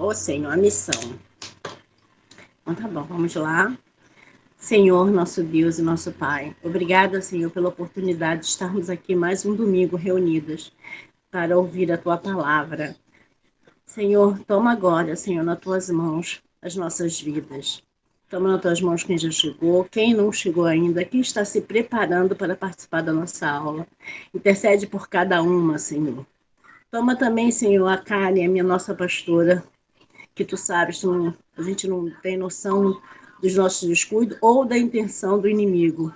Ô, Senhor, a missão. Então tá bom, vamos lá. Senhor, nosso Deus e nosso Pai, obrigada, Senhor, pela oportunidade de estarmos aqui mais um domingo reunidas para ouvir a Tua palavra. Senhor, toma agora, Senhor, nas Tuas mãos as nossas vidas. Toma nas Tuas mãos quem já chegou, quem não chegou ainda, quem está se preparando para participar da nossa aula. Intercede por cada uma, Senhor. Toma também, Senhor, a Karen, a minha nossa pastora, que Tu sabes, a gente não tem noção dos nossos descuidos ou da intenção do inimigo.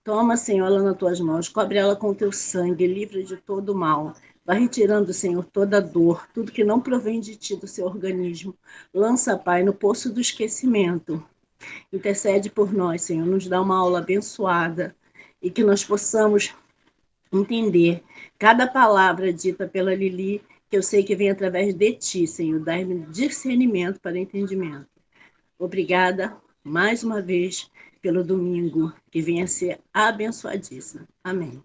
Toma, Senhor, ela nas Tuas mãos, cobre ela com Teu sangue, livre de todo mal. Vai retirando, Senhor, toda dor, tudo que não provém de Ti, do seu organismo. Lança, Pai, no poço do esquecimento. Intercede por nós, Senhor, nos dá uma aula abençoada e que nós possamos entender cada palavra dita pela Lili, que eu sei que vem através de Ti, Senhor, dar-me discernimento para entendimento. Obrigada, mais uma vez, pelo domingo, que venha a ser abençoadíssimo. Amém.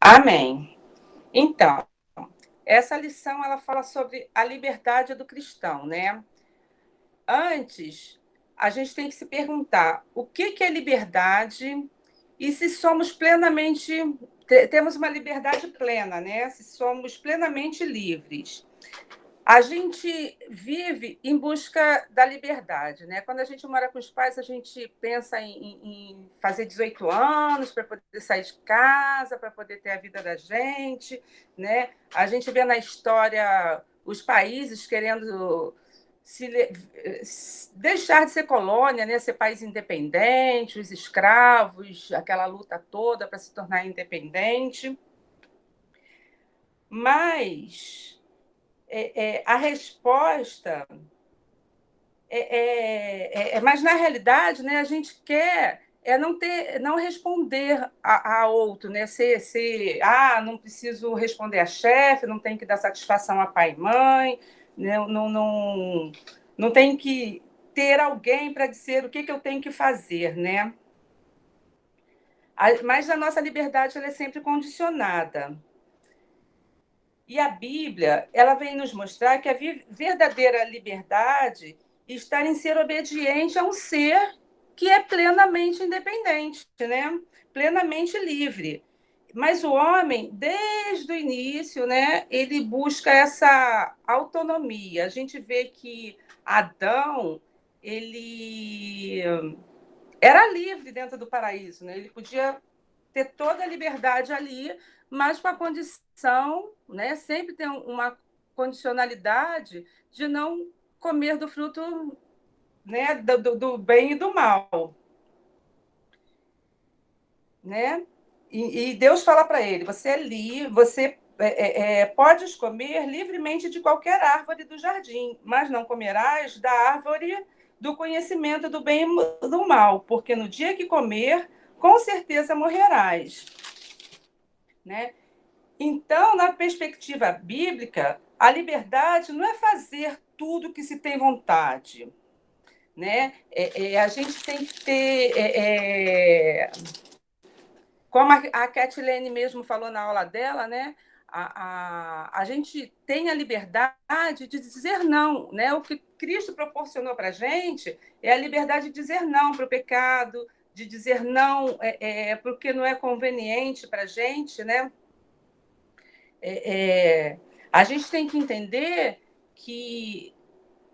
Amém. Então, essa lição ela fala sobre a liberdade do cristão, né? Antes, a gente tem que se perguntar o que é liberdade e se somos plenamente temos uma liberdade plena, né? Se somos plenamente livres. A gente vive em busca da liberdade, né? Quando a gente mora com os pais, a gente pensa em fazer 18 anos para poder sair de casa, para poder ter a vida da gente, né? A gente vê na história os países querendo deixar de ser colônia, né? Ser país independente, os escravos, aquela luta toda para se tornar independente. Mas a resposta mas na realidade, né, a gente quer não responder a outro, né? Não preciso responder a chefe, não tem que dar satisfação a pai e mãe, né? Não tem que ter alguém para dizer o que eu tenho que fazer, né? Mas a nossa liberdade ela é sempre condicionada. E a Bíblia, ela vem nos mostrar que a verdadeira liberdade está em ser obediente a um ser que é plenamente independente, né? Plenamente livre. Mas o homem, desde o início, né, ele busca essa autonomia. A gente vê que Adão, ele era livre dentro do paraíso, né? Ele podia ter toda a liberdade ali, mas com a condição, né, sempre tem uma condicionalidade de não comer do fruto, né, do bem e do mal. Né? E Deus fala para ele, você é livre, você podes comer livremente de qualquer árvore do jardim, mas não comerás da árvore do conhecimento do bem e do mal, porque no dia que comer, com certeza morrerás. Né? Então, na perspectiva bíblica, a liberdade não é fazer tudo que se tem vontade. Né? A gente tem que ter... como a Kathleen mesmo falou na aula dela, né? A gente tem a liberdade de dizer não. Né? O que Cristo proporcionou para a gente é a liberdade de dizer não para o pecado, de dizer não porque não é conveniente para a gente, né? A gente tem que entender que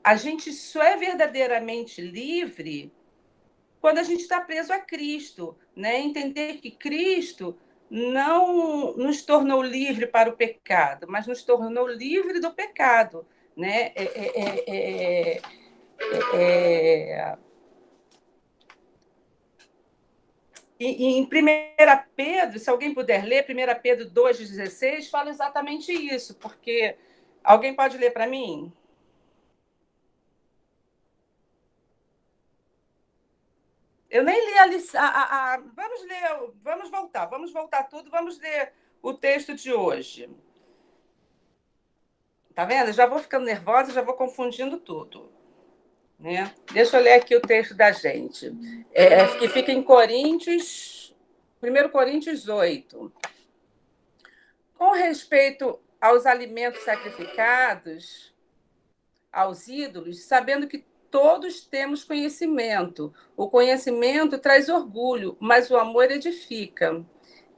a gente só é verdadeiramente livre quando a gente está preso a Cristo, né? Entender que Cristo não nos tornou livre para o pecado, mas nos tornou livre do pecado, né? E em 1 Pedro, se alguém puder ler, 1 Pedro 2,16, fala exatamente isso, porque alguém pode ler para mim? Eu nem li a lição. Vamos voltar tudo, vamos ler o texto de hoje. Tá vendo? Já vou ficando nervosa, já vou confundindo tudo. Né? Deixa eu ler aqui o texto da gente. Que fica em Coríntios, 1 Coríntios 8. Com respeito aos alimentos sacrificados aos ídolos, sabendo que todos temos conhecimento. O conhecimento traz orgulho, mas o amor edifica.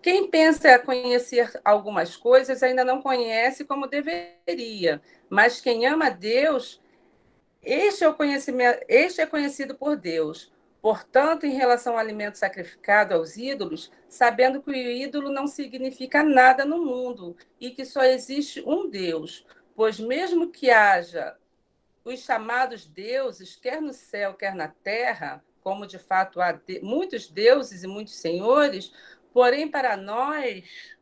Quem pensa conhecer algumas coisas ainda não conhece como deveria, mas quem ama a Deus, este é conhecido por Deus. Portanto, em relação ao alimento sacrificado aos ídolos, sabendo que o ídolo não significa nada no mundo e que só existe um Deus, pois mesmo que haja os chamados deuses, quer no céu, quer na terra, como de fato há muitos deuses e muitos senhores, porém para nós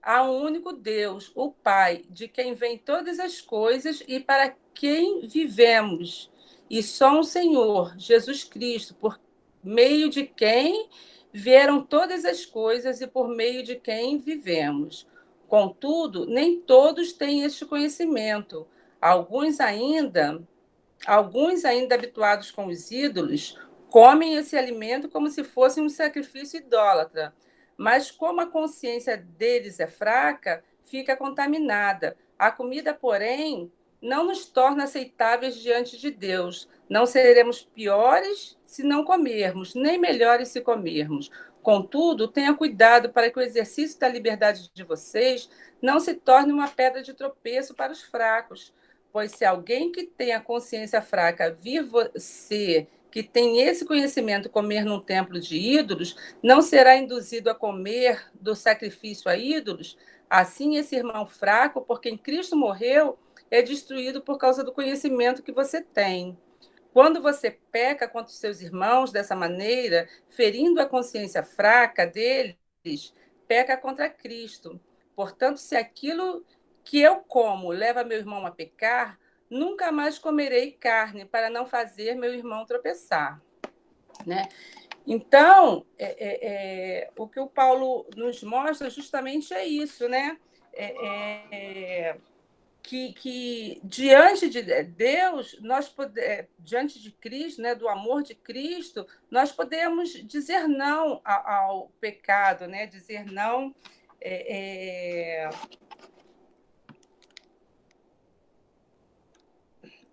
há um único Deus, o Pai, de quem vêm todas as coisas e para quem vivemos, e só um Senhor, Jesus Cristo, por meio de quem vieram todas as coisas e por meio de quem vivemos. Contudo, nem todos têm este conhecimento. Alguns ainda, alguns ainda habituados com os ídolos, comem esse alimento como se fosse um sacrifício idólatra. Mas como a consciência deles é fraca, fica contaminada. A comida, porém, não nos torna aceitáveis diante de Deus. Não seremos piores se não comermos, nem melhores se comermos. Contudo, tenha cuidado para que o exercício da liberdade de vocês não se torne uma pedra de tropeço para os fracos. Pois se alguém que tem a consciência fraca vir você, que tem esse conhecimento, comer num templo de ídolos, não será induzido a comer do sacrifício a ídolos? Assim, esse irmão fraco, por quem Cristo morreu, é destruído por causa do conhecimento que você tem. Quando você peca contra os seus irmãos dessa maneira, ferindo a consciência fraca deles, peca contra Cristo. Portanto, se aquilo que eu como leva meu irmão a pecar, nunca mais comerei carne para não fazer meu irmão tropeçar. Né? Então, o que o Paulo nos mostra justamente é isso, né? Que diante de Deus, diante de Cristo, né, do amor de Cristo, nós podemos dizer não ao pecado, né? Dizer não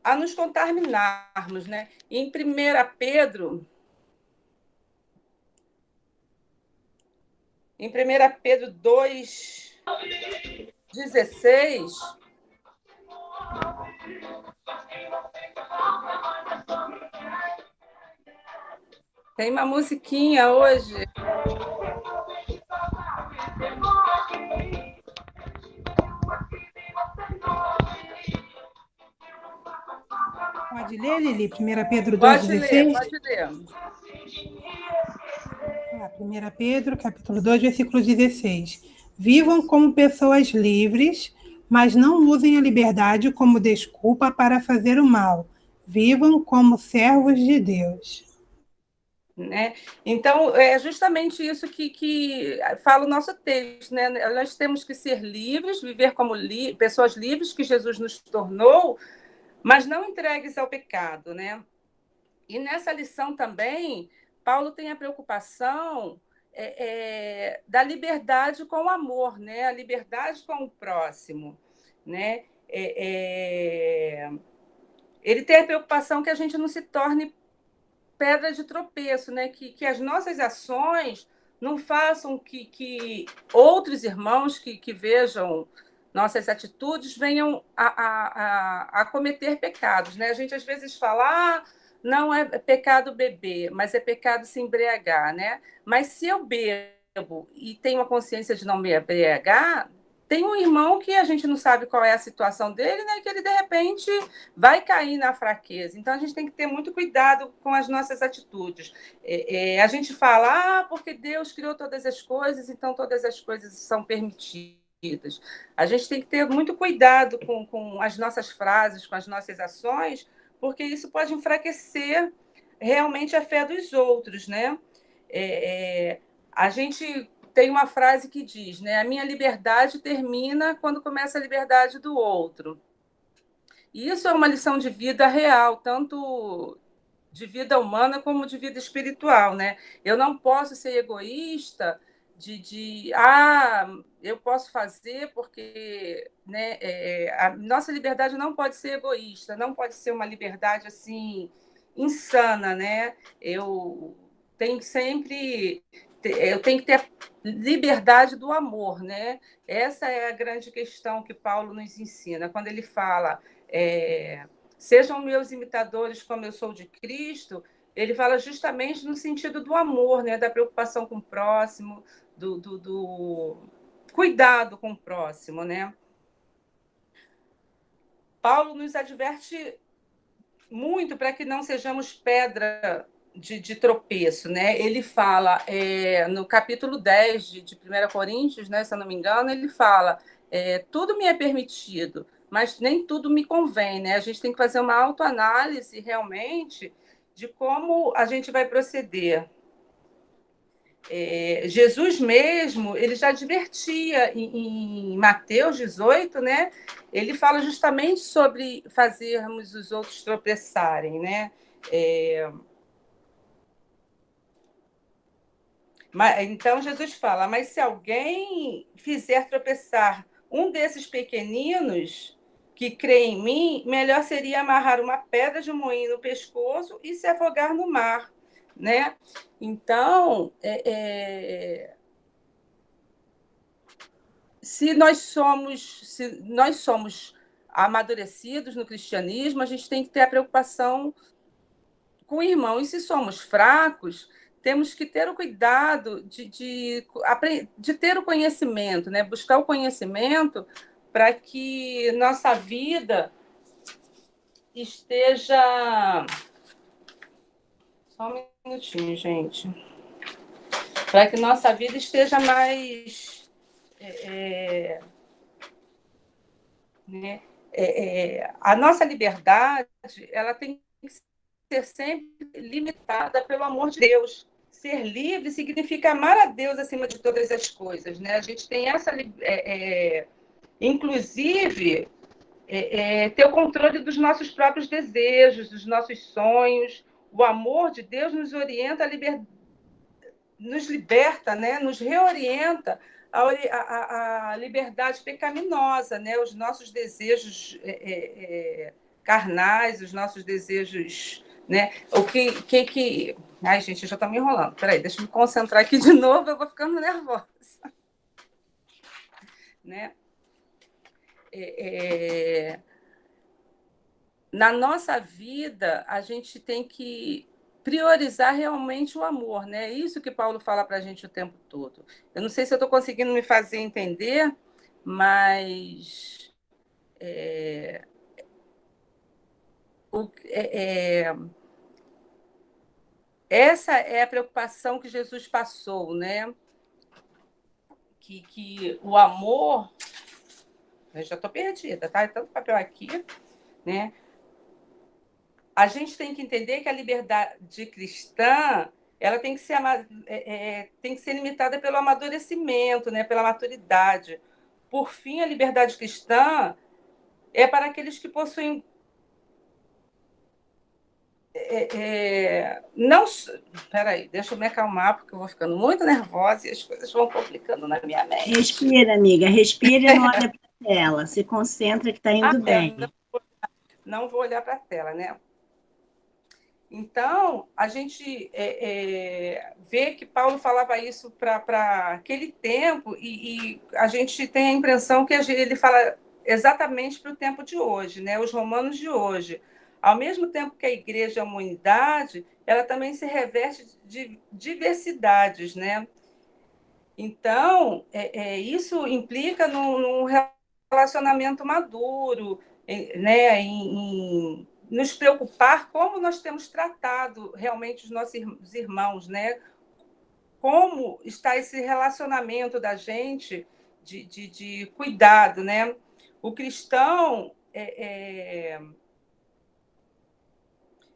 a nos contaminarmos, né? Em 1 Pedro 2,16, tem uma musiquinha hoje. Pode ler, Lili? 1 Pedro Pode 2,16? ler, pode ler. 1 Pedro, capítulo 2, versículo 16. Vivam como pessoas livres, mas não usem a liberdade como desculpa para fazer o mal. Vivam como servos de Deus. Né? Então, é justamente isso que fala o nosso texto. Né? Nós temos que ser livres, viver como pessoas livres que Jesus nos tornou, mas não entregues ao pecado. Né? E nessa lição também, Paulo tem a preocupação da liberdade com o amor, né? A liberdade com o próximo. Né? Ele tem a preocupação que a gente não se torne pedra de tropeço, né? Que as nossas ações não façam que outros irmãos que vejam nossas atitudes venham a cometer pecados. Né? A gente às vezes fala, não é pecado beber, mas é pecado se embriagar. Né? Mas se eu bebo e tenho a consciência de não me embriagar, tem um irmão que a gente não sabe qual é a situação dele, né? Que ele, de repente, vai cair na fraqueza. Então, a gente tem que ter muito cuidado com as nossas atitudes. A gente fala, porque Deus criou todas as coisas, então todas as coisas são permitidas. A gente tem que ter muito cuidado com as nossas frases, com as nossas ações, porque isso pode enfraquecer realmente a fé dos outros, né? A gente tem uma frase que diz, né? A minha liberdade termina quando começa a liberdade do outro. E isso é uma lição de vida real, tanto de vida humana como de vida espiritual, né? Eu não posso ser egoísta eu posso fazer porque, né, a nossa liberdade não pode ser egoísta, não pode ser uma liberdade assim insana, né? Tenho sempre eu tenho que ter liberdade do amor, né? Essa é a grande questão que Paulo nos ensina quando ele fala sejam meus imitadores como eu sou de Cristo. Ele fala justamente no sentido do amor, né? Da preocupação com o próximo, do cuidado com o próximo, né? Paulo nos adverte muito para que não sejamos pedra de tropeço, né? Ele fala no capítulo 10 de 1 Coríntios, né, se eu não me engano, ele fala tudo me é permitido, mas nem tudo me convém, né? A gente tem que fazer uma autoanálise realmente de como a gente vai proceder. Jesus mesmo, ele já advertia em Mateus 18, né? Ele fala justamente sobre fazermos os outros tropeçarem, né? Então Jesus fala, mas se alguém fizer tropeçar um desses pequeninos que crê em mim, melhor seria amarrar uma pedra de moinho no pescoço e se afogar no mar, né? Então, se nós somos amadurecidos no cristianismo, a gente tem que ter a preocupação com o irmão. E se somos fracos, temos que ter o cuidado de ter o conhecimento, né? Buscar o conhecimento para que nossa vida esteja... Só um minutinho, gente. Para que nossa vida esteja mais... né? A nossa liberdade, ela tem que ser sempre limitada pelo amor de Deus. Ser livre significa amar a Deus acima de todas as coisas, né? A gente tem essa... inclusive, ter o controle dos nossos próprios desejos, dos nossos sonhos. O amor de Deus nos orienta, nos liberta, né? Nos reorienta a liberdade pecaminosa, né? Os nossos desejos carnais, os nossos desejos, né? Ai, gente, eu já estou me enrolando. Peraí, deixa eu me concentrar aqui de novo, eu vou ficando nervosa. Né? Na nossa vida, a gente tem que priorizar realmente o amor, né? É isso que Paulo fala para a gente o tempo todo. Eu não sei se eu estou conseguindo me fazer entender, mas essa é a preocupação que Jesus passou, né? Que o amor... Eu já estou perdida, tá? É tanto papel aqui, né? A gente tem que entender que a liberdade cristã ela tem que ser limitada pelo amadurecimento, né? Pela maturidade. Por fim, a liberdade cristã é para aqueles que possuem não... Peraí, deixa eu me acalmar, porque eu vou ficando muito nervosa e as coisas vão complicando na minha mente. Respira, amiga, respira e não olha para a tela. Se concentra que está indo bem. Não vou olhar para a tela, né? Então, a gente vê que Paulo falava isso para aquele tempo e a gente tem a impressão que ele fala exatamente para o tempo de hoje, né? Os romanos de hoje. Ao mesmo tempo que a igreja é uma unidade, ela também se reveste de diversidades, né? Então, isso implica num relacionamento maduro, né? Em nos preocupar como nós temos tratado realmente os nossos irmãos, né? Como está esse relacionamento da gente de cuidado, né? O cristão...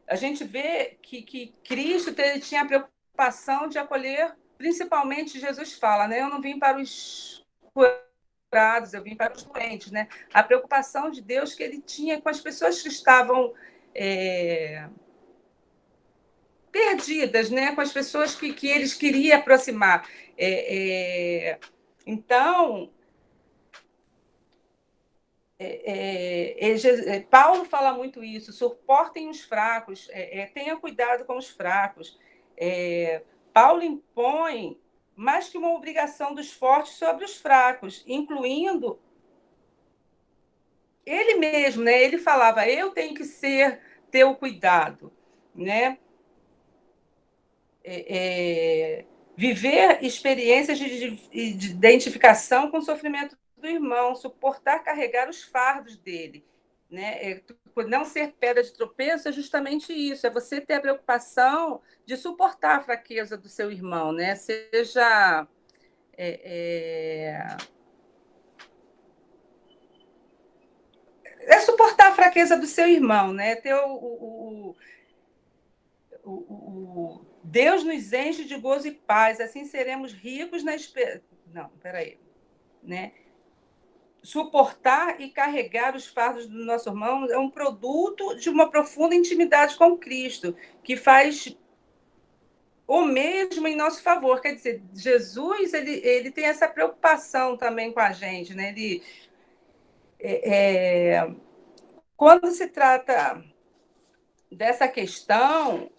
A gente vê que Cristo tinha a preocupação de acolher, principalmente Jesus fala, né? Eu não vim para os curados, eu vim para os doentes, né? A preocupação de Deus que ele tinha com as pessoas que estavam perdidas, né, com as pessoas que eles queriam aproximar. Então, Paulo fala muito isso, suportem os fracos, tenha cuidado com os fracos. Paulo impõe mais que uma obrigação dos fortes sobre os fracos, incluindo ele mesmo, né? Ele falava, eu tenho que ter o cuidado, né? Viver experiências de identificação com o sofrimento do irmão, suportar carregar os fardos dele, né? Não ser pedra de tropeço é justamente isso, é você ter a preocupação de suportar a fraqueza do seu irmão, né? Seja suportar a fraqueza do seu irmão, né? Ter Deus nos enche de gozo e paz, assim seremos ricos na esperança. Não, peraí. Né? Suportar e carregar os fardos do nosso irmão é um produto de uma profunda intimidade com Cristo, que faz o mesmo em nosso favor. Quer dizer, Jesus ele tem essa preocupação também com a gente. Né? Quando se trata dessa questão,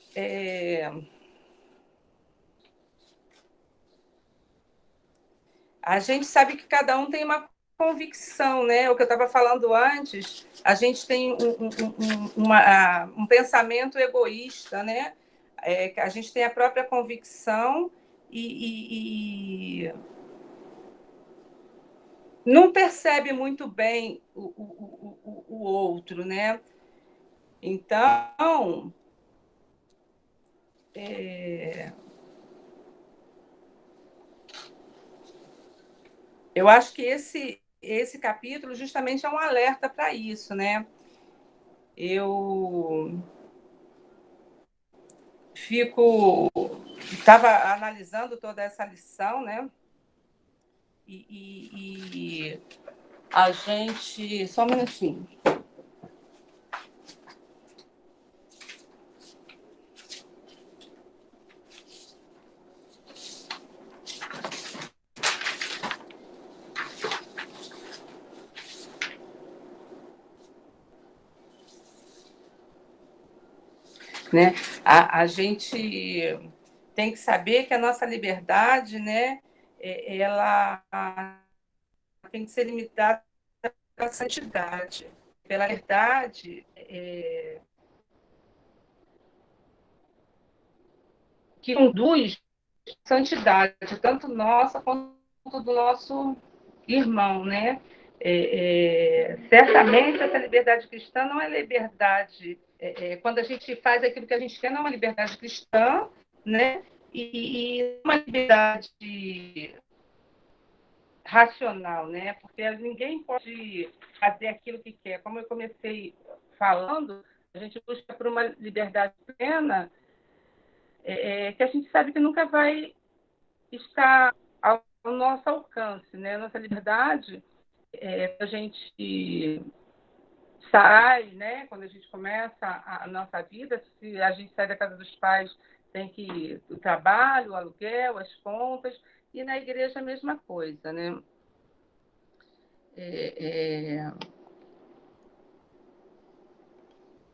a gente sabe que cada um tem uma convicção, né? O que eu estava falando antes, a gente tem um pensamento egoísta, né? A gente tem a própria convicção e não percebe muito bem o outro, né? Então, eu acho que esse capítulo justamente é um alerta para isso, né? Eu estava analisando toda essa lição, né? E a gente. Só um minutinho. Né? A gente tem que saber que a nossa liberdade, né, ela tem que ser limitada pela santidade, pela verdade que conduz à santidade, tanto nossa quanto do nosso irmão, né? Certamente essa liberdade cristã não é liberdade. Quando a gente faz aquilo que a gente quer, não é uma liberdade cristã, né? E uma liberdade racional, né? Porque ninguém pode fazer aquilo que quer. Como eu comecei falando, a gente busca por uma liberdade plena, que a gente sabe que nunca vai estar ao nosso alcance, né? Nossa liberdade, a gente sai, né? Quando a gente começa a nossa vida, se a gente sai da casa dos pais, tem que o trabalho, o aluguel, as contas, e na igreja a mesma coisa, né?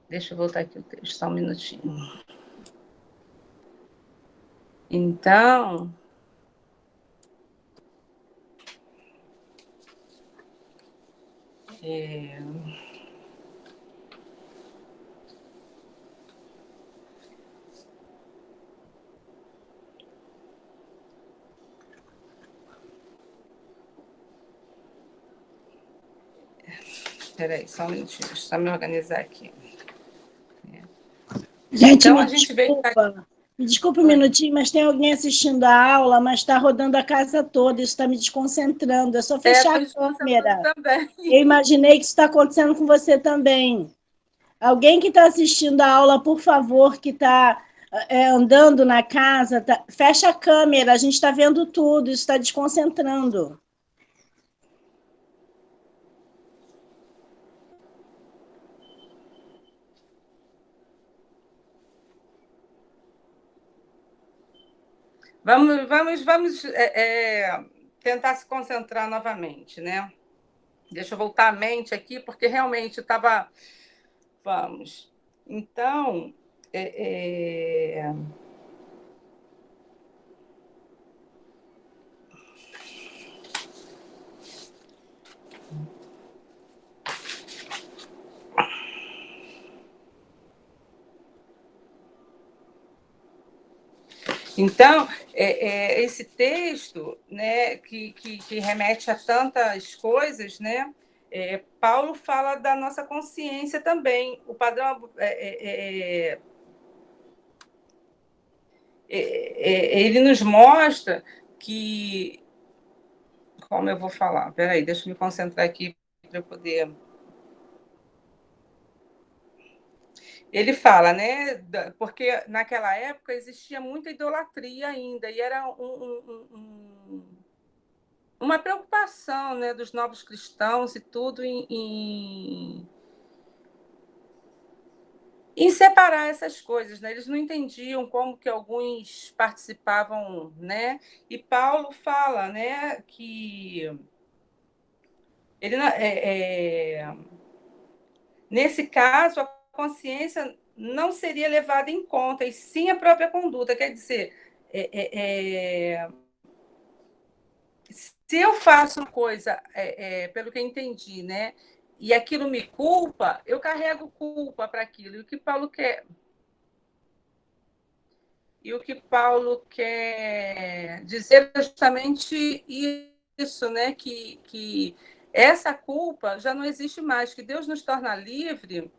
Deixa eu voltar aqui o texto, só um minutinho. Então, peraí, só um minutinho, deixa eu só me organizar aqui. Gente, Então, a gente vê. Me desculpa um minutinho, mas tem alguém assistindo a aula, mas está rodando a casa toda, isso está me desconcentrando. É só fechar a câmera. Também. Eu imaginei que isso está acontecendo com você também. Alguém que está assistindo a aula, por favor, que está andando na casa, fecha a câmera, a gente está vendo tudo, isso está desconcentrando. Vamos tentar se concentrar novamente, né? Deixa eu voltar a mente aqui, porque realmente estava... Vamos. Então, Então, esse texto, né, que remete a tantas coisas, né, Paulo fala da nossa consciência também. O padrão ele nos mostra que... Como eu vou falar? Espera aí, deixa eu me concentrar aqui para eu poder... Ele fala, né? Porque naquela época existia muita idolatria ainda, e era uma preocupação, né, dos novos cristãos e tudo em separar essas coisas, né? Eles não entendiam como que alguns participavam, né? E Paulo fala, né, que ele, nesse caso, a consciência não seria levada em conta, e sim a própria conduta. Quer dizer, se eu faço uma coisa, pelo que eu entendi, né, e aquilo me culpa, eu carrego culpa para aquilo. E o que Paulo quer... E o que Paulo quer dizer é justamente isso, né? Que essa culpa já não existe mais, que Deus nos torna livre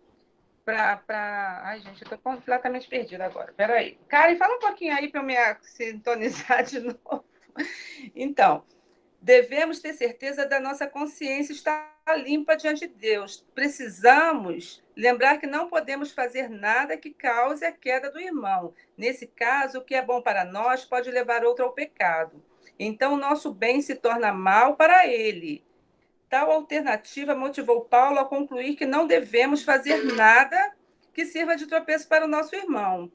para... Ai, gente, eu estou completamente perdida agora. Espera aí. Karen, fala um pouquinho aí para eu me sintonizar de novo. Então, devemos ter certeza da nossa consciência estar limpa diante de Deus. Precisamos lembrar que não podemos fazer nada que cause a queda do irmão. Nesse caso, o que é bom para nós pode levar outro ao pecado. Então, o nosso bem se torna mal para ele. Tal alternativa motivou Paulo a concluir que não devemos fazer nada que sirva de tropeço para o nosso irmão.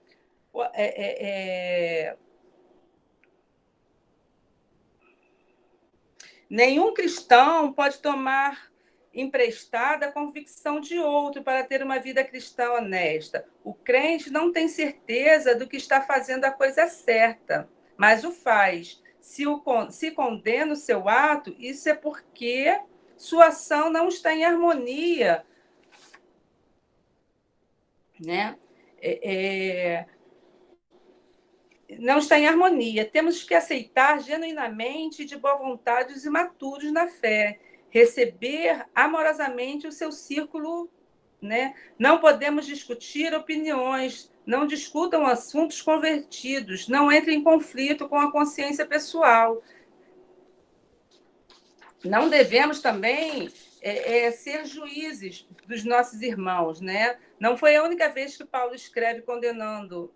Nenhum cristão pode tomar emprestada a convicção de outro para ter uma vida cristã honesta. O crente não tem certeza do que está fazendo a coisa certa, mas o faz. Se condena o seu ato, isso é porque sua ação não está em harmonia, né? Não está em harmonia. Temos que aceitar genuinamente, de boa vontade, os imaturos na fé, receber amorosamente o seu círculo, né? Não podemos discutir opiniões, não discutam assuntos convertidos, não entrem em conflito com a consciência pessoal. Não devemos também ser juízes dos nossos irmãos, né? Não foi a única vez que Paulo escreve condenando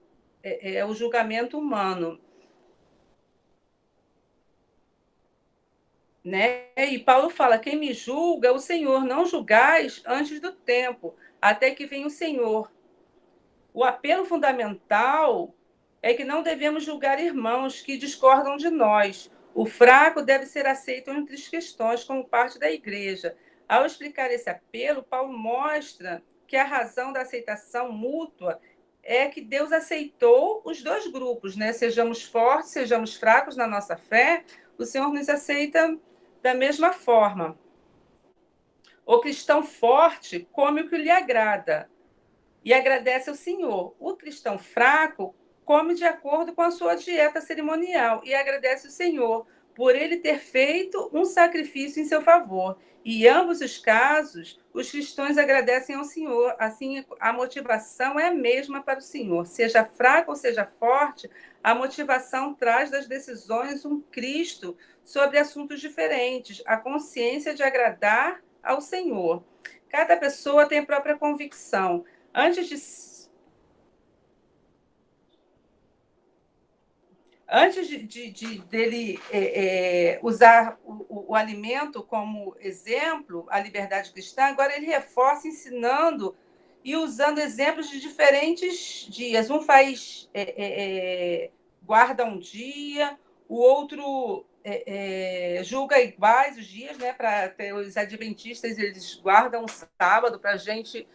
o julgamento humano, né? E Paulo fala: quem me julga é o Senhor, não julgais antes do tempo, até que venha o Senhor. O apelo fundamental é que não devemos julgar irmãos que discordam de nós. O fraco deve ser aceito entre os cristãos como parte da igreja. Ao explicar esse apelo, Paulo mostra que a razão da aceitação mútua é que Deus aceitou os dois grupos, né? Sejamos fortes, sejamos fracos na nossa fé, o Senhor nos aceita da mesma forma. O cristão forte come o que lhe agrada e agradece ao Senhor. O cristão fraco come de acordo com a sua dieta cerimonial e agradece ao Senhor por ele ter feito um sacrifício em seu favor. E em ambos os casos, os cristãos agradecem ao Senhor. Assim, a motivação é a mesma para o Senhor. Seja fraco ou seja forte, a motivação traz das decisões um Cristo sobre assuntos diferentes, a consciência de agradar ao Senhor. Cada pessoa tem a própria convicção. Antes dele usar o alimento como exemplo, a liberdade cristã, agora ele reforça ensinando e usando exemplos de diferentes dias. Um faz guarda um dia, o outro julga iguais os dias, né? Para os adventistas, eles guardam o sábado, para a gente,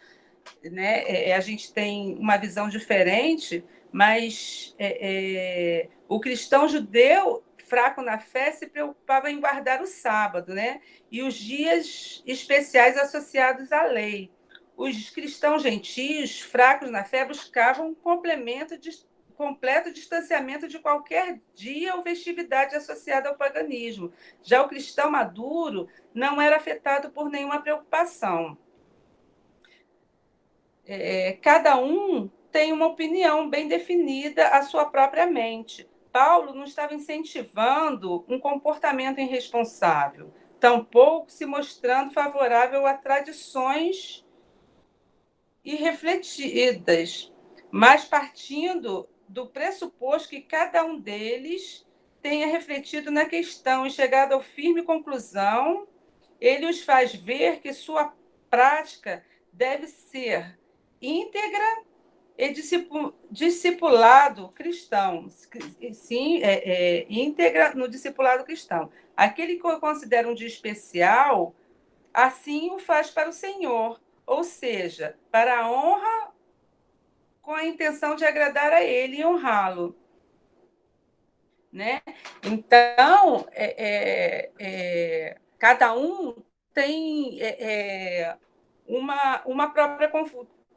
né? A gente tem uma visão diferente, mas o cristão judeu fraco na fé se preocupava em guardar o sábado, né? E os dias especiais associados à lei. Os cristãos gentios, fracos na fé, buscavam um completo distanciamento de qualquer dia ou festividade associada ao paganismo. Já o cristão maduro não era afetado por nenhuma preocupação. Cada um tem uma opinião bem definida à sua própria mente. Paulo não estava incentivando um comportamento irresponsável, tampouco se mostrando favorável a tradições irrefletidas, mas partindo do pressuposto que cada um deles tenha refletido na questão e chegado a firme conclusão, ele os faz ver que sua prática deve ser íntegra e discipulado cristão. Sim, íntegra no discipulado cristão. Aquele que eu considero um dia especial, assim o faz para o Senhor, ou seja, para a honra, com a intenção de agradar a Ele e honrá-lo. Né? Então, cada um tem uma própria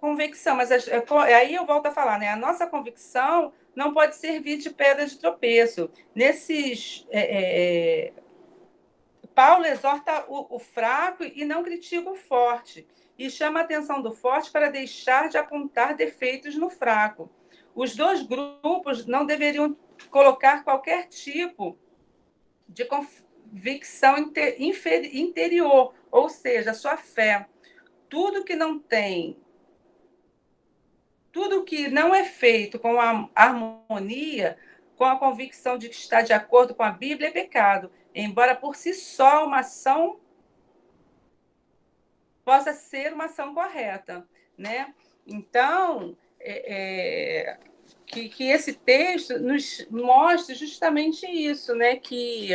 convicção, mas aí eu volto a falar, né? A nossa convicção não pode servir de pedra de tropeço. Paulo exorta o fraco e não critica o forte, e chama a atenção do forte para deixar de apontar defeitos no fraco. Os dois grupos não deveriam colocar qualquer tipo de convicção interior, ou seja, a sua fé. Tudo que não é feito com a harmonia, com a convicção de que está de acordo com a Bíblia, é pecado, embora por si só uma ação possa ser uma ação correta, né? Então, que esse texto nos mostre justamente isso, né? Que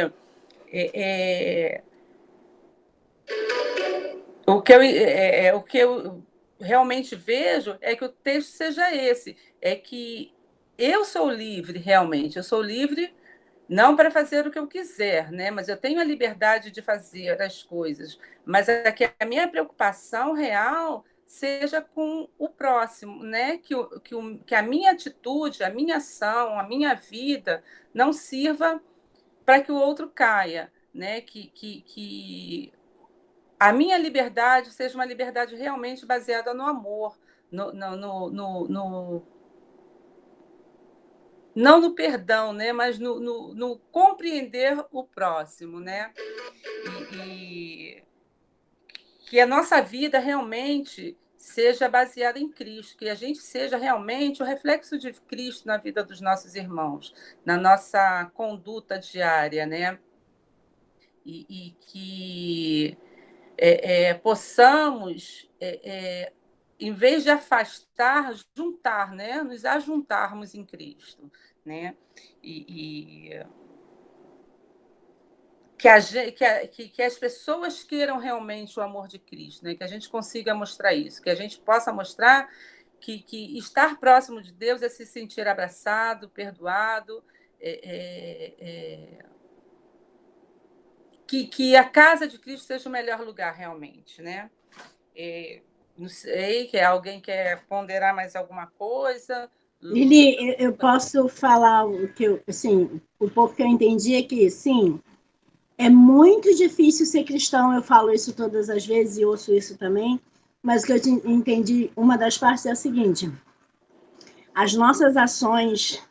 o que eu realmente vejo é que o texto seja esse, é que eu sou livre realmente, eu sou livre não para fazer o que eu quiser, né? Mas eu tenho a liberdade de fazer as coisas, mas é que a minha preocupação real seja com o próximo, né? Que a minha atitude, a minha ação, a minha vida não sirva para que o outro caia, né? Que a minha liberdade seja uma liberdade realmente baseada no amor, não no perdão, né? Mas no compreender o próximo, né? E que a nossa vida realmente seja baseada em Cristo, que a gente seja realmente o reflexo de Cristo na vida dos nossos irmãos, na nossa conduta diária, né? E que possamos, em vez de afastar, juntar, né? Nos ajuntarmos em Cristo, né? Que as pessoas queiram realmente o amor de Cristo, né? Que a gente consiga mostrar isso, que a gente possa mostrar que estar próximo de Deus é se sentir abraçado, perdoado, que a casa de Cristo seja o melhor lugar realmente, né? Não sei, que alguém quer ponderar mais alguma coisa? Lili, eu posso falar o que assim, o pouco que eu entendi é que, sim, é muito difícil ser cristão, eu falo isso todas as vezes e ouço isso também, mas o que eu entendi, uma das partes é a seguinte: as nossas ações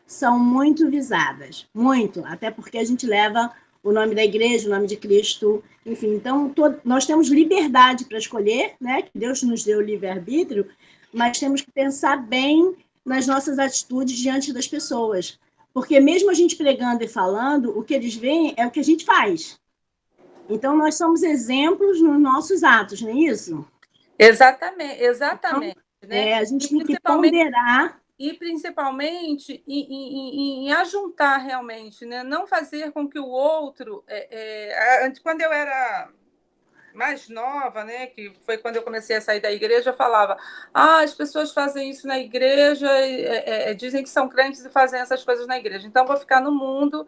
são muito visadas, muito, até porque a gente leva o nome da igreja, o nome de Cristo, enfim, então nós temos liberdade para escolher, né? Que Deus nos deu o livre-arbítrio, mas temos que pensar bem nas nossas atitudes diante das pessoas, porque mesmo a gente pregando e falando, o que eles veem é o que a gente faz. Então, nós somos exemplos nos nossos atos, não é isso? Exatamente. Então, né? a gente tem que ponderar e principalmente em ajuntar realmente, né? Não fazer com que o outro... quando eu era mais nova, né, que foi quando eu comecei a sair da igreja, eu falava: as pessoas fazem isso na igreja, dizem que são crentes e fazem essas coisas na igreja, então vou ficar no mundo,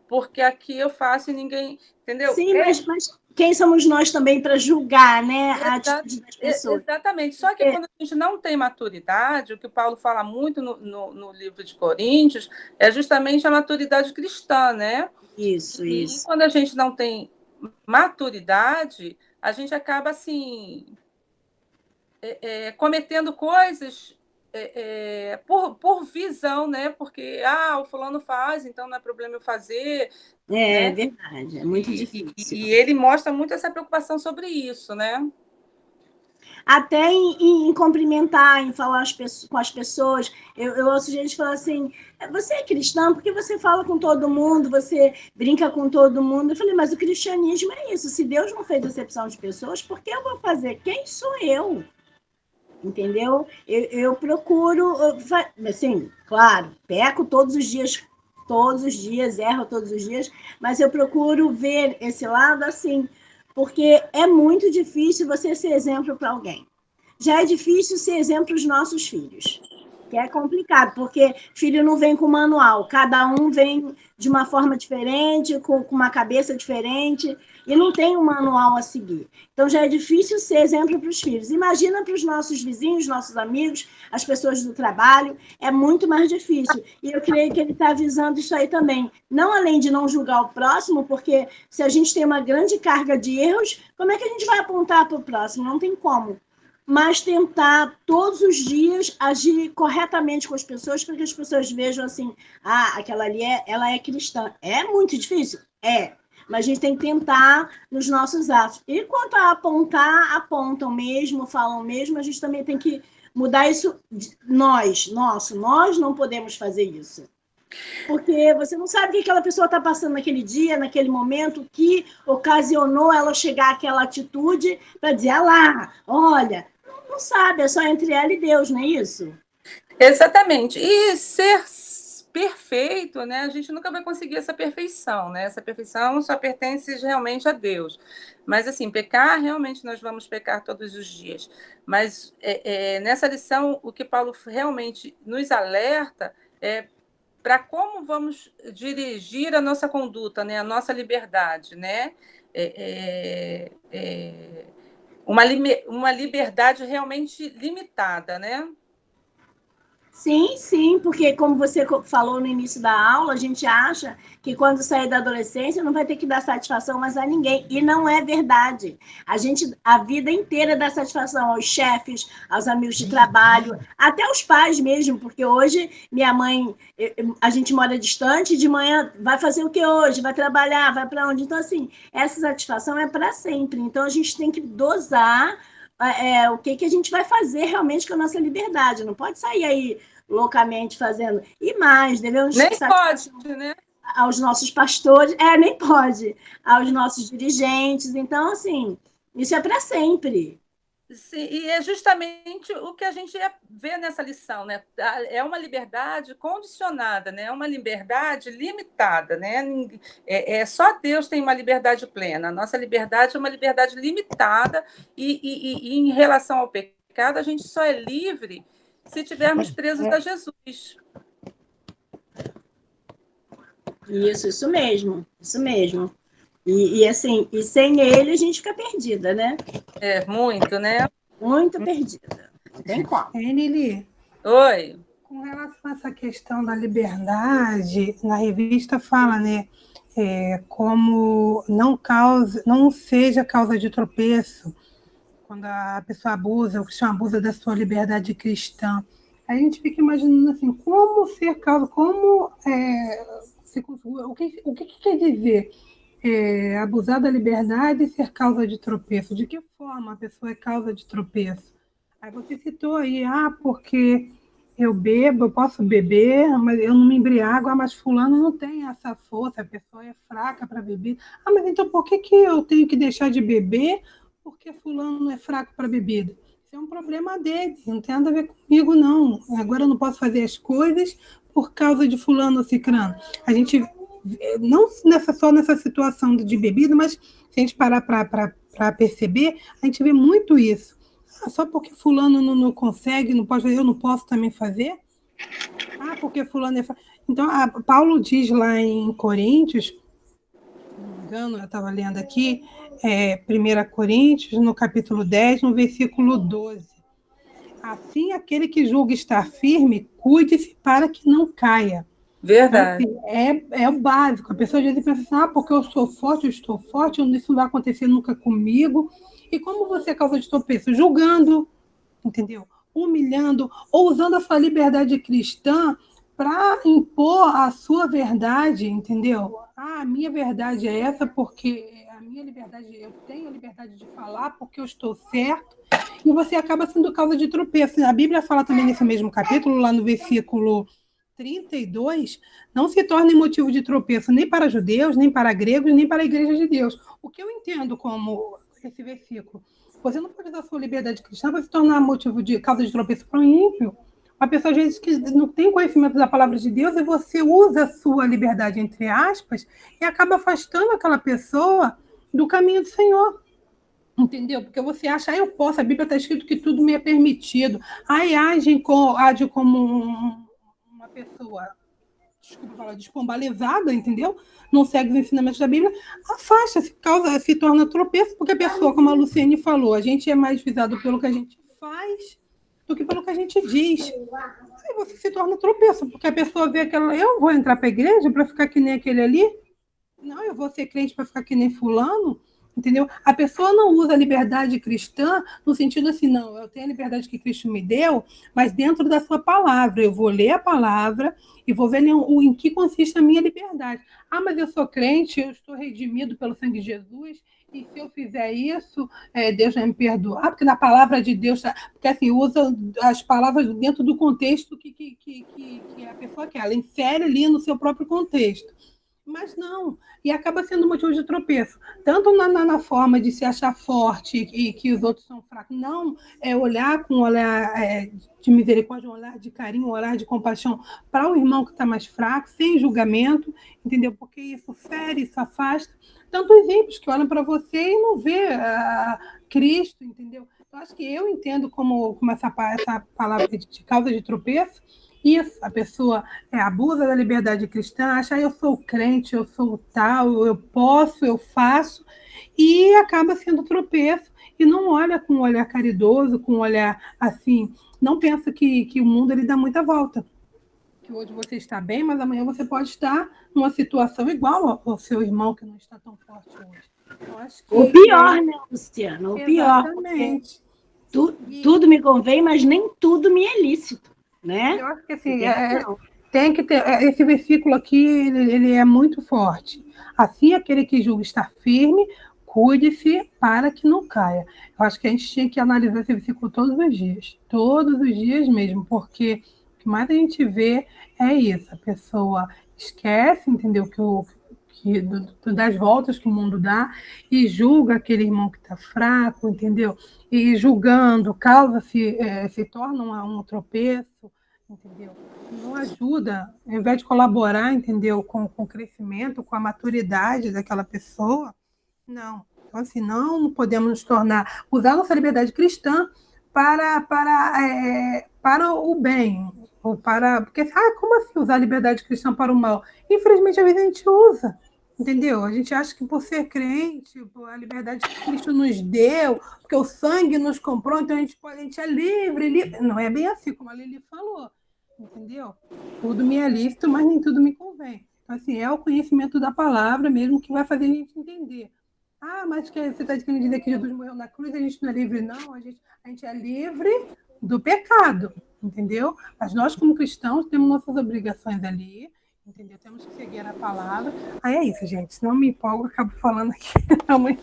porque aqui eu faço e ninguém... Entendeu? Sim, mas quem somos nós também para julgar, né, a atitude das pessoas? Exatamente. Só que quando a gente não tem maturidade, o que o Paulo fala muito no livro de Coríntios é justamente a maturidade cristã, né? Isso. E quando a gente não tem maturidade, a gente acaba assim cometendo coisas por visão, né? Porque o fulano faz, então não é problema eu fazer. É né? verdade, é muito difícil. E ele mostra muito essa preocupação sobre isso, né? Até em cumprimentar, em falar com as pessoas. Eu ouço gente falar assim: você é cristã porque você fala com todo mundo, você brinca com todo mundo. Eu falei: mas o cristianismo é isso. Se Deus não fez acepção de pessoas, por que eu vou fazer? Quem sou eu? Entendeu? Eu procuro, assim, claro, peco todos os dias, erro todos os dias, mas eu procuro ver esse lado assim, porque é muito difícil você ser exemplo para alguém. Já é difícil ser exemplo para os nossos filhos, que é complicado, porque filho não vem com manual, cada um vem de uma forma diferente, com uma cabeça diferente, e não tem um manual a seguir. Então já é difícil ser exemplo para os filhos. Imagina para os nossos vizinhos, nossos amigos, as pessoas do trabalho, é muito mais difícil. E eu creio que ele está avisando isso aí também. Não além de não julgar o próximo, porque se a gente tem uma grande carga de erros, como é que a gente vai apontar para o próximo? Não tem como. Mas tentar todos os dias agir corretamente com as pessoas para que as pessoas vejam assim, aquela ali ela é cristã. É muito difícil? Mas a gente tem que tentar nos nossos atos. E quanto a apontar, apontam mesmo, falam mesmo, a gente também tem que mudar isso. Nós não podemos fazer isso. Porque você não sabe o que aquela pessoa está passando naquele dia, naquele momento, que ocasionou ela chegar àquela atitude para dizer, olha, não sabe, é só entre ela e Deus, não é isso? Exatamente. E ser perfeito, né? A gente nunca vai conseguir essa perfeição, né? Essa perfeição só pertence realmente a Deus. Mas, assim, pecar, realmente nós vamos pecar todos os dias. Mas nessa lição, o que Paulo realmente nos alerta é para como vamos dirigir a nossa conduta, né? A nossa liberdade, né? Uma liberdade realmente limitada, né? Sim, porque como você falou no início da aula, a gente acha que quando sair da adolescência não vai ter que dar satisfação mais a ninguém. E não é verdade. A vida inteira dá satisfação aos chefes, aos amigos de trabalho, até aos pais mesmo, porque hoje minha mãe, a gente mora distante, de manhã vai fazer o que hoje? Vai trabalhar, vai para onde? Então, assim, essa satisfação é para sempre. Então, a gente tem que dosar o que a gente vai fazer realmente com a nossa liberdade. Não pode sair aí loucamente fazendo. E mais, devemos nem pode, né? Aos nossos pastores, nem pode, aos nossos dirigentes. Então, assim, isso é para sempre. Sim, e é justamente o que a gente vê nessa lição, né? É uma liberdade condicionada, né? É uma liberdade limitada, né? Só Deus tem uma liberdade plena. A nossa liberdade é uma liberdade limitada e em relação ao pecado, a gente só é livre se tivermos presos a Jesus. Isso mesmo. E assim, e sem ele a gente fica perdida, né? Muito, né? Muito perdida. Não tem como. Lili. Oi. Com relação a essa questão da liberdade, na revista fala, né? Como não seja causa de tropeço quando a pessoa abusa, o cristão abusa da sua liberdade cristã. A gente fica imaginando assim, como ser causa, o que quer dizer abusar da liberdade e ser causa de tropeço? De que forma a pessoa é causa de tropeço? Aí você citou aí, porque eu bebo, eu posso beber, mas eu não me embriago, mas fulano não tem essa força, a pessoa é fraca para beber. Mas então por que eu tenho que deixar de beber porque fulano não é fraco para bebida? Isso é um problema dele, não tem nada a ver comigo, não. Agora eu não posso fazer as coisas por causa de fulano ou cicrano. A gente, não só nessa situação de bebida, mas se a gente parar para perceber, a gente vê muito isso. Só porque fulano não consegue, não pode fazer, eu não posso também fazer? Porque fulano é... Então, Paulo diz lá em Coríntios, se não me engano, eu estava lendo aqui, 1 Coríntios, no capítulo 10, no versículo 12. Assim, aquele que julga estar firme, cuide-se para que não caia. Verdade. Então, assim, é o básico. A pessoa às vezes pensa assim, porque eu sou forte, eu estou forte, isso não vai acontecer nunca comigo. E como você causa de tropeço? Julgando, entendeu? Humilhando, ou usando a sua liberdade cristã para impor a sua verdade, entendeu? A minha verdade é essa porque a minha liberdade, eu tenho a liberdade de falar porque eu estou certo, e você acaba sendo causa de tropeço. A Bíblia fala também nesse mesmo capítulo, lá no versículo 32, não se torne motivo de tropeço nem para judeus, nem para gregos, nem para a igreja de Deus. O que eu entendo como esse versículo? Você não pode usar a sua liberdade cristã para se tornar motivo de causa de tropeço para um ímpio. Uma pessoa, às vezes, que não tem conhecimento da palavra de Deus, e você usa a sua liberdade, entre aspas, e acaba afastando aquela pessoa do caminho do Senhor. Entendeu? Porque você acha, eu posso, a Bíblia está escrito que tudo me é permitido. Age como uma pessoa, desculpa falar, descombalizada, entendeu? Não segue os ensinamentos da Bíblia, afasta, se torna tropeço, porque a pessoa, como a Luciene falou, a gente é mais visado pelo que a gente faz do que pelo que a gente diz. Aí você se torna tropeço, porque a pessoa vê aquela, eu vou entrar para a igreja para ficar que nem aquele ali? Não, eu vou ser crente para ficar que nem fulano? Entendeu? A pessoa não usa a liberdade cristã no sentido assim, não, eu tenho a liberdade que Cristo me deu, mas dentro da sua palavra. Eu vou ler a palavra e vou ver em que consiste a minha liberdade. Mas eu sou crente, eu estou redimido pelo sangue de Jesus, e se eu fizer isso, Deus vai me perdoar, porque na palavra de Deus, porque assim, usa as palavras dentro do contexto que a pessoa quer, ela insere ali no seu próprio contexto. Mas não, e acaba sendo motivo de tropeço, tanto na forma de se achar forte e que os outros são fracos, não olhar com um olhar de misericórdia, um olhar de carinho, um olhar de compaixão para o irmão que está mais fraco, sem julgamento, entendeu? Porque isso fere, isso afasta. Tanto exemplos que olham para você e não vê Cristo, entendeu? Eu acho que eu entendo como essa palavra de causa de tropeço, isso, a pessoa abusa da liberdade cristã, acha eu sou crente, eu sou tal, eu posso, eu faço, e acaba sendo tropeço, e não olha com um olhar caridoso, com um olhar assim, não pensa que o mundo ele dá muita volta. Que hoje você está bem, mas amanhã você pode estar numa situação igual ao seu irmão que não está tão forte hoje. Eu acho que o pior, né, Luciana? O pior. Exatamente. Tudo me convém, mas nem tudo me é lícito, né? Eu acho que assim, tem que ter. Esse versículo aqui, ele é muito forte. Assim, aquele que julga estar firme, cuide-se para que não caia. Eu acho que a gente tinha que analisar esse versículo todos os dias mesmo, porque o que mais a gente vê é isso: a pessoa esquece, entendeu? Das voltas que o mundo dá e julga aquele irmão que está fraco, entendeu? E julgando, se torna um tropeço, entendeu? Não ajuda, ao invés de colaborar, entendeu? Com o crescimento, com a maturidade daquela pessoa, não. Então, assim, não podemos nos tornar, usar nossa liberdade cristã para o bem, ou porque, como assim usar a liberdade cristã para o mal? Infelizmente, às vezes a gente usa, entendeu? A gente acha que por ser crente, por a liberdade que Cristo nos deu, porque o sangue nos comprou, então a gente é livre. Não é bem assim, como a Lili falou, entendeu? Tudo me é lícito, mas nem tudo me convém. Então, assim, é o conhecimento da palavra mesmo que vai fazer a gente entender. Mas que você está querendo dizer que Jesus morreu na cruz, a gente não é livre, não. A gente é livre do pecado, entendeu? Mas nós, como cristãos, temos nossas obrigações ali, entendeu? Temos que seguir a palavra. Aí é isso, gente. Se não me empolgo, eu acabo falando aqui amanhã.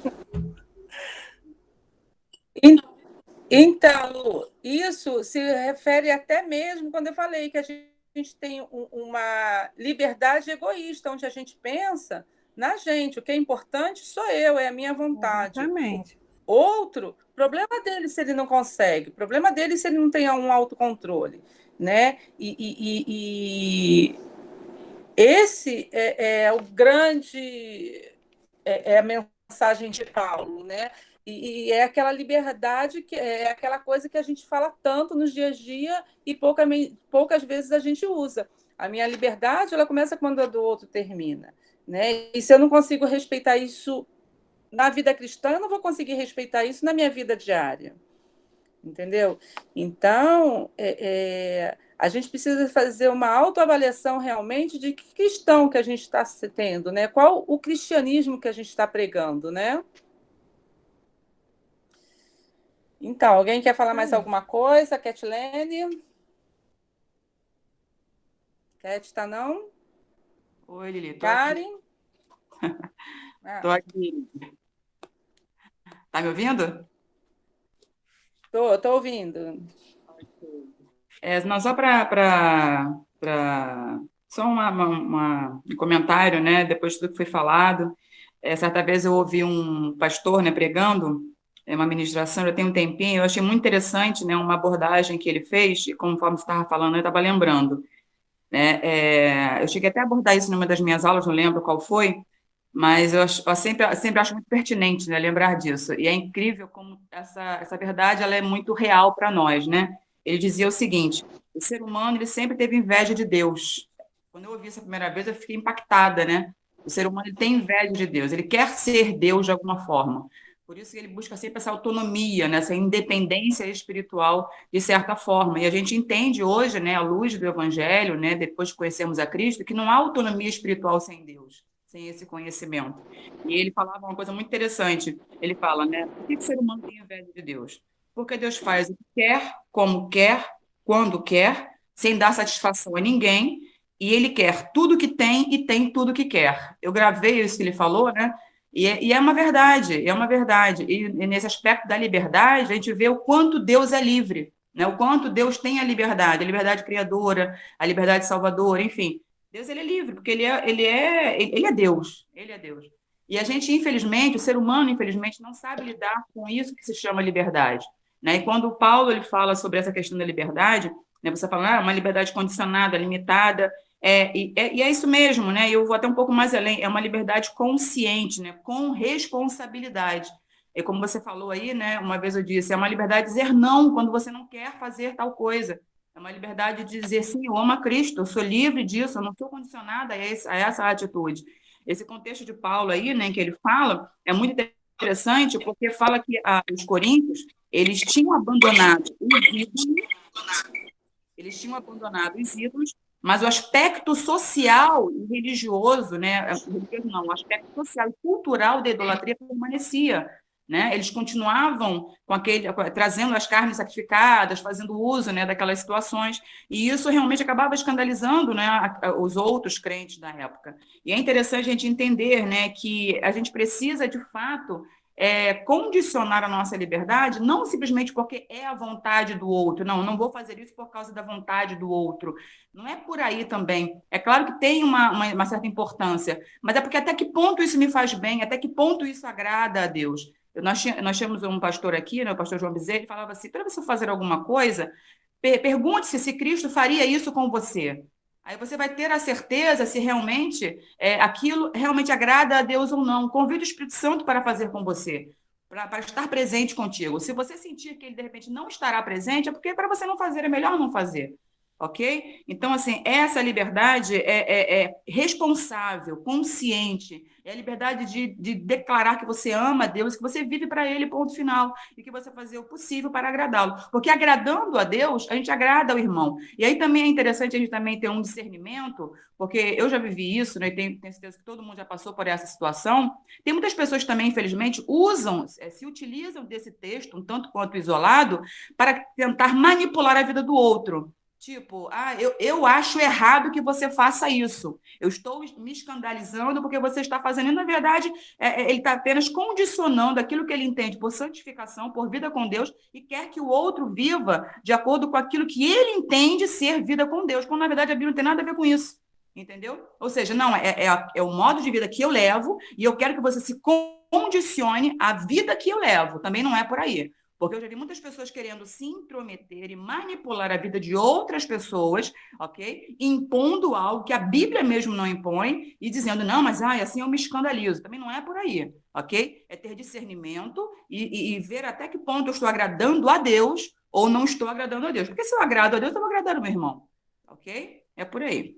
Então, Lu, isso se refere até mesmo quando eu falei que a gente tem uma liberdade egoísta, onde a gente pensa na gente. O que é importante sou eu, é a minha vontade. Exatamente. outro, problema dele se ele não consegue, problema dele se ele não tem um autocontrole, né? E esse é o grande, a mensagem de Paulo, né? E é aquela liberdade que é aquela coisa que a gente fala tanto nos dias a dia e poucas vezes a gente usa. A minha liberdade, ela começa quando a do outro termina, né? E se eu não consigo respeitar isso na vida cristã, eu não vou conseguir respeitar isso na minha vida diária, entendeu? Então, a gente precisa fazer uma autoavaliação realmente de que cristão que a gente está tendo, né? Qual o cristianismo que a gente está pregando, né? Então, alguém quer falar mais alguma coisa? Catlene? Cat tá não? Oi, Lili, tô aqui. Karen? Tô aqui. Tá me ouvindo? Tô ouvindo. Não, só só um comentário, né? Depois de tudo que foi falado. Certa vez eu ouvi um pastor, né, pregando uma ministração, já tem um tempinho, eu achei muito interessante, né, uma abordagem que ele fez, e conforme você estava falando, eu estava lembrando, né? Eu cheguei até a abordar isso numa das minhas aulas, não lembro qual foi, mas eu sempre acho muito pertinente, né, lembrar disso. E é incrível como essa verdade ela é muito real para nós, né? Ele dizia o seguinte: o ser humano ele sempre teve inveja de Deus. Quando eu ouvi essa primeira vez, eu fiquei impactada, né? O ser humano ele tem inveja de Deus, ele quer ser Deus de alguma forma. Por isso que ele busca sempre essa autonomia, né, essa independência espiritual, de certa forma. E a gente entende hoje, né, à luz do Evangelho, né, depois de conhecermos a Cristo, que não há autonomia espiritual sem Deus, sem esse conhecimento. E ele falava uma coisa muito interessante. Ele fala, né, por que o ser humano tem inveja de Deus? Porque Deus faz o que quer, como quer, quando quer, sem dar satisfação a ninguém, e ele quer tudo que tem e tem tudo que quer. Eu gravei isso que ele falou, né? E é uma verdade, é uma verdade. E nesse aspecto da liberdade, a gente vê o quanto Deus é livre, né? O quanto Deus tem a liberdade criadora, a liberdade salvadora, enfim. Deus ele é livre, porque ele é Deus, ele é Deus. E a gente, infelizmente, o ser humano, infelizmente, não sabe lidar com isso que se chama liberdade, né? E quando o Paulo ele fala sobre essa questão da liberdade, né, você fala, uma liberdade condicionada, limitada, e é isso mesmo, né? Eu vou até um pouco mais além, é uma liberdade consciente, né? Com responsabilidade. É como você falou aí, né? Uma vez eu disse, é uma liberdade de dizer não quando você não quer fazer tal coisa. É uma liberdade de dizer sim, eu amo a Cristo, eu sou livre disso, eu não sou condicionada a essa atitude. Esse contexto de Paulo aí, né, que ele fala, é muito interessante porque fala que os coríntios, eles tinham abandonado os ídolos, mas o aspecto social e religioso, né, não, o aspecto social e cultural da idolatria permanecia, né? Eles continuavam trazendo as carnes sacrificadas, fazendo uso, né, daquelas situações, e isso realmente acabava escandalizando, né, os outros crentes da época. E é interessante a gente entender, né, que a gente precisa, de fato, condicionar a nossa liberdade, não simplesmente porque é a vontade do outro, não vou fazer isso por causa da vontade do outro, não é por aí também. É claro que tem uma certa importância, mas é porque até que ponto isso me faz bem, até que ponto isso agrada a Deus. Nós tínhamos um pastor aqui, né, o pastor João Bezerra, ele falava assim, para você fazer alguma coisa, pergunte-se se Cristo faria isso com você. Aí você vai ter a certeza se realmente aquilo realmente agrada a Deus ou não. Convide o Espírito Santo para fazer com você, para estar presente contigo. Se você sentir que ele, de repente, não estará presente, é porque para você não fazer, é melhor não fazer. Ok? Então, assim, essa liberdade é responsável, consciente, é a liberdade de declarar que você ama a Deus, que você vive para Ele, ponto final, e que você fazer o possível para agradá-lo. Porque agradando a Deus, a gente agrada ao irmão. E aí também é interessante a gente também ter um discernimento, porque eu já vivi isso, né, e tenho certeza que todo mundo já passou por essa situação. Tem muitas pessoas também, infelizmente, se utilizam desse texto, um tanto quanto isolado, para tentar manipular a vida do outro. Tipo, eu acho errado que você faça isso. Eu estou me escandalizando porque você está fazendo. E, na verdade, ele está apenas condicionando aquilo que ele entende por santificação, por vida com Deus, e quer que o outro viva de acordo com aquilo que ele entende ser vida com Deus, quando, na verdade, a Bíblia não tem nada a ver com isso. Entendeu? Ou seja, não, é o modo de vida que eu levo e eu quero que você se condicione a vida que eu levo. Também não é por aí. Porque eu já vi muitas pessoas querendo se intrometer e manipular a vida de outras pessoas, ok? Impondo algo que a Bíblia mesmo não impõe e dizendo, não, mas assim eu me escandalizo. Também não é por aí, ok? É ter discernimento e ver até que ponto eu estou agradando a Deus ou não estou agradando a Deus. Porque se eu agrado a Deus, eu vou agradar o meu irmão, ok? É por aí.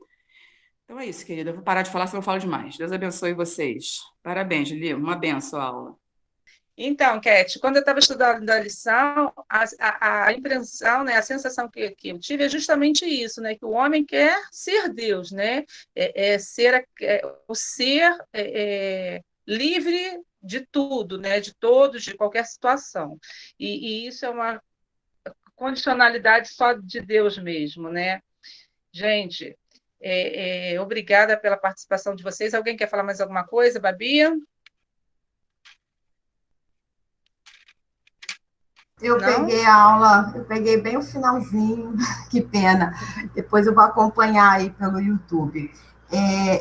Então é isso, querida. Eu vou parar de falar, senão eu falo demais. Deus abençoe vocês. Parabéns, Lili. Uma benção a aula. Então, Cat, quando eu estava estudando a lição, a impressão, né, a sensação que eu tive é justamente isso, né, que o homem quer ser Deus, né, o ser livre de tudo, né, de todos, de qualquer situação. E isso é uma condicionalidade só de Deus mesmo, né? Gente, obrigada pela participação de vocês. Alguém quer falar mais alguma coisa, Babi? Eu Não? peguei a aula, eu peguei bem o finalzinho, que pena. Depois eu vou acompanhar aí pelo YouTube.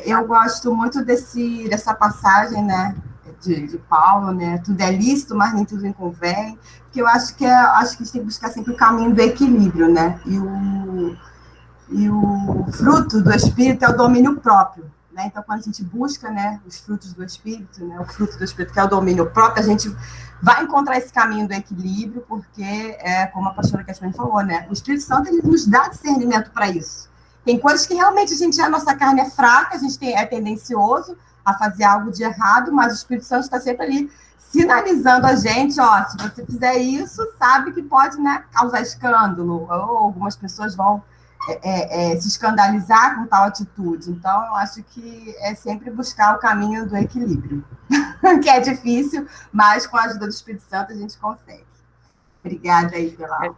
Eu gosto muito dessa passagem, né, de Paulo, né? Tudo é lícito, mas nem tudo convém. Porque eu acho que a gente tem que buscar sempre o caminho do equilíbrio, né? E o fruto do Espírito é o domínio próprio. Né? Então, quando a gente busca, né, os frutos do Espírito, né, o fruto do Espírito, que é o domínio próprio, a gente vai encontrar esse caminho do equilíbrio, porque, como a pastora Catarina falou, né, o Espírito Santo ele nos dá discernimento para isso. Tem coisas que realmente a nossa carne é fraca, a gente é tendencioso a fazer algo de errado, mas o Espírito Santo está sempre ali sinalizando a gente, ó, se você fizer isso, sabe que pode, né, causar escândalo, ou algumas pessoas vão se escandalizar com tal atitude. Então, eu acho que é sempre buscar o caminho do equilíbrio, que é difícil, mas com a ajuda do Espírito Santo a gente consegue. Obrigada aí pela aula.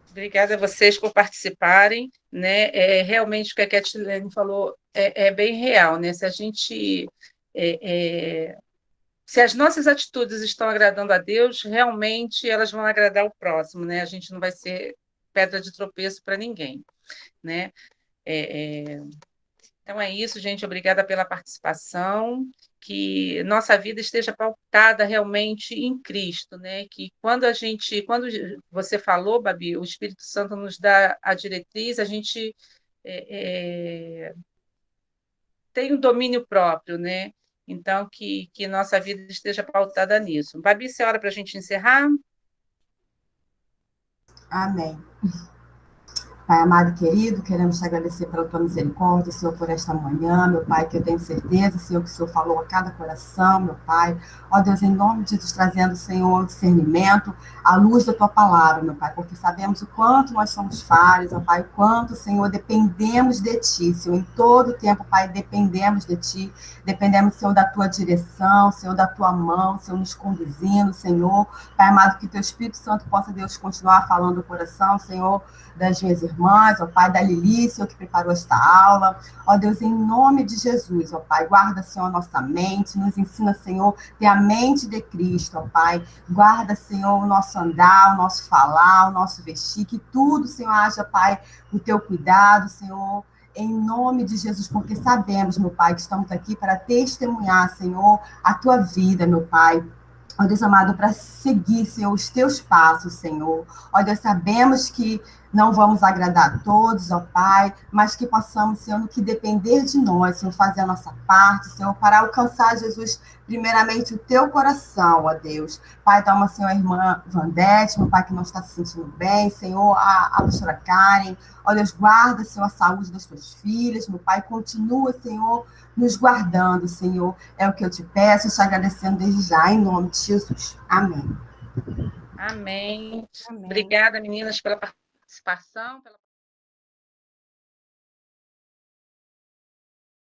Obrigada a vocês por participarem, né? Realmente o que a Catilene falou é bem real, né? Se a gente se as nossas atitudes estão agradando a Deus, realmente elas vão agradar o próximo, né? A gente não vai ser pedra de tropeço para ninguém, né? Então é isso, gente. Obrigada pela participação. Que nossa vida esteja pautada realmente em Cristo, né? Que quando você falou, Babi, o Espírito Santo nos dá a diretriz, a gente tem um domínio próprio, né? Então, que nossa vida esteja pautada nisso. Babi, você ora para a gente encerrar? Amém. Pai amado e querido, queremos te agradecer pela tua misericórdia, Senhor, por esta manhã, meu Pai, que eu tenho certeza, Senhor, que o Senhor falou a cada coração, meu Pai. Ó Deus, em nome de Jesus, trazendo, Senhor, discernimento, à luz da tua palavra, meu Pai, porque sabemos o quanto nós somos falhos, ó Pai, o quanto, Senhor, dependemos de Ti, Senhor, em todo tempo, Pai, dependemos de Ti, dependemos, Senhor, da tua direção, Senhor, da tua mão, Senhor, nos conduzindo, Senhor. Pai amado, que teu Espírito Santo possa, Deus, continuar falando o coração, Senhor, das minhas irmãs, ó Pai, da Lili, Senhor, que preparou esta aula. Ó Deus, em nome de Jesus, ó Pai, guarda, Senhor, a nossa mente, nos ensina, Senhor, ter a mente de Cristo, ó Pai. Guarda, Senhor, o nosso andar, o nosso falar, o nosso vestir, que tudo, Senhor, haja, Pai, o teu cuidado, Senhor, em nome de Jesus, porque sabemos, meu Pai, que estamos aqui para testemunhar, Senhor, a tua vida, meu Pai. Ó Deus amado, para seguir, Senhor, os teus passos, Senhor. Ó Deus, sabemos que não vamos agradar a todos, ó Pai, mas que possamos, Senhor, no que depender de nós, Senhor, fazer a nossa parte, Senhor, para alcançar, Jesus, primeiramente o teu coração, ó Deus. Pai, toma, Senhor, a irmã Vandete, meu Pai, que não está se sentindo bem, Senhor, a pastora Karen. Ó Deus, guarda, Senhor, a saúde das tuas filhas, meu Pai, continua, Senhor, nos guardando, Senhor. É o que eu te peço, te agradecendo desde já, em nome de Jesus. Amém. Amém. Amém. Obrigada, meninas, pela participação.